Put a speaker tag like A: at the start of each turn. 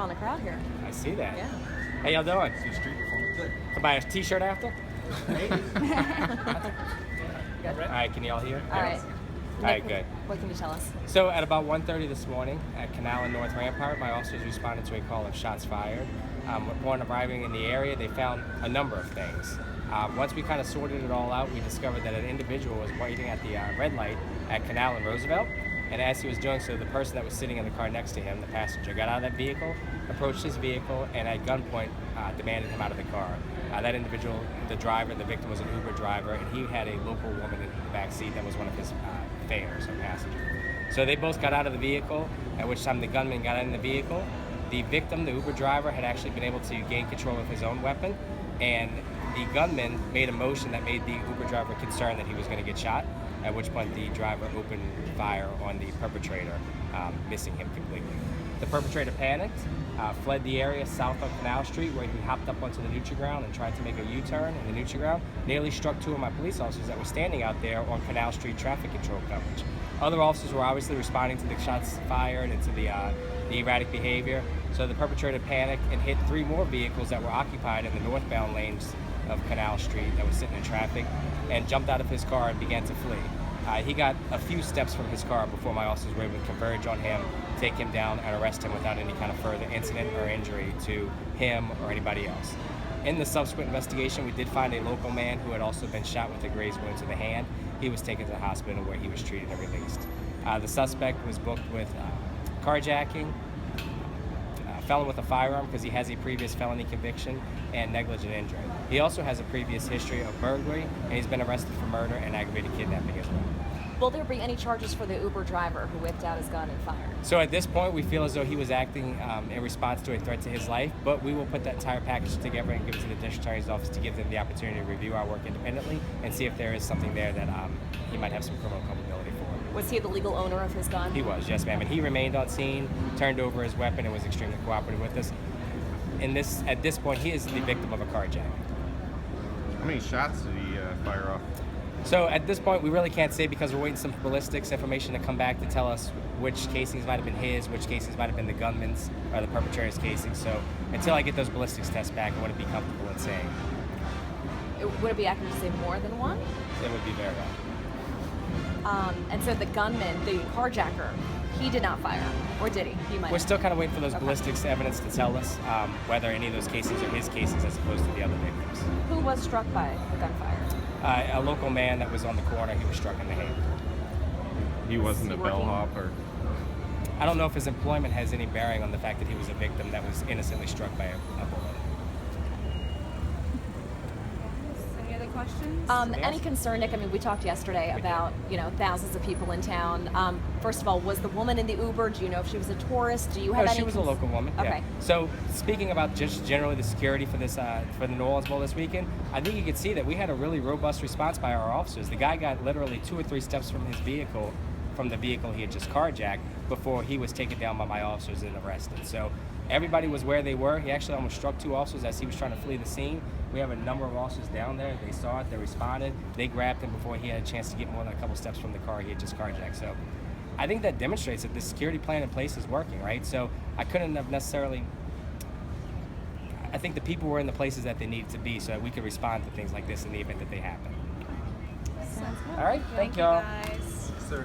A: drawing a crowd here.
B: I see that.
A: Yeah.
B: How y'all doing?
C: See a street performer. Good.
B: Can I buy a t-shirt after?
C: Maybe.
B: All right, can y'all hear?
A: All right.
B: All right, good.
A: What can you tell us?
B: So at about 1:30 this morning at Canal and North Rampart, my officers responded to a call of shots fired. Upon arriving in the area, they found a number of things. Once we kind of sorted it all out, we discovered that an individual was waiting at the red light at Canal and Roosevelt. And as he was doing so, the person that was sitting in the car next to him, the passenger, got out of that vehicle, approached his vehicle, and at gunpoint demanded him out of the car. That individual, the driver, the victim was an Uber driver, and he had a local woman in the back seat that was one of his fares or passengers. So they both got out of the vehicle, at which time the gunman got in the vehicle. The victim, the Uber driver, had actually been able to gain control of his own weapon, and the gunman made a motion that made the Uber driver concerned that he was going to get shot, at which point the driver opened fire on the perpetrator, missing him completely. The perpetrator panicked, fled the area south of Canal Street, where he hopped up onto the neutral ground and tried to make a U-turn in the neutral ground, nearly struck two of my police officers that were standing out there on Canal Street traffic control coverage. Other officers were obviously responding to the shots fired and to the erratic behavior, so the perpetrator panicked and hit three more vehicles that were occupied in the northbound lanes of Canal Street that was sitting in traffic, and jumped out of his car and began to flee. He got a few steps from his car before my officers were able to converge on him, take him down, and arrest him without any kind of further incident or injury to him or anybody else. In the subsequent investigation, we did find a local man who had also been shot with a grazed wound to the hand. He was taken to the hospital where he was treated and released. The suspect was booked with carjacking, felon with a firearm because he has a previous felony conviction, and negligent injury. He also has a previous history of burglary, and he's been arrested for murder and aggravated kidnapping as well.
A: Will there be any charges for the Uber driver who whipped out his gun and fired?
B: So at this point, we feel as though he was acting in response to a threat to his life, but we will put that entire package together and give it to the district attorney's office to give them the opportunity to review our work independently and see if there is something there that he might have some criminal culpability for.
A: Was he the legal owner of his gun?
B: He was, yes, ma'am. And he remained on scene, turned over his weapon, and was extremely cooperative with us. At this point, he is the victim of a carjacking.
C: How many shots did he fire off?
B: So at this point, we really can't say because we're waiting some ballistics information to come back to tell us which casings might have been his, which casings might have been the gunman's or the perpetrator's casings. So until I get those ballistics tests back, I wouldn't be comfortable in saying.
A: Would it be accurate to say more than one?
B: It would be very well.
A: And so the gunman, the carjacker, he did not fire, or did he? He might.
B: We're still kind of waiting for those ballistics evidence to tell us whether any of those casings are his casings as opposed to the other victims.
A: Who was struck by the gunfire?
B: A local man that was on the corner. He was struck in the hand.
C: He wasn't a bellhop, or?
B: I don't know if his employment has any bearing on the fact that he was a victim that was innocently struck by a bullet.
D: Any other questions?
A: Any concern, Nick? I mean, we talked yesterday about, thousands of people in town. First of all, was the woman in the Uber? Do you know if she was a tourist? Do you have any?
B: She was a local woman.
A: Okay.
B: Yeah. So speaking about just generally the security for this for the New Orleans Bowl this weekend, I think you could see that we had a really robust response by our officers. The guy got literally 2 or 3 steps from his vehicle, from the vehicle he had just carjacked, before he was taken down by my officers and arrested. So everybody was where they were. He actually almost struck 2 officers as he was trying to flee the scene. We have a number of officers down there. They saw it. They responded. They grabbed him before he had a chance to get more than a couple steps from the car he had just carjacked. So I think that demonstrates that the security plan in place is working, right? So I couldn't have necessarily... I think the people were in the places that they needed to be so that we could respond to things like this in the event that they happen.
D: Sounds good.
B: All right, thank y'all.
D: Guys.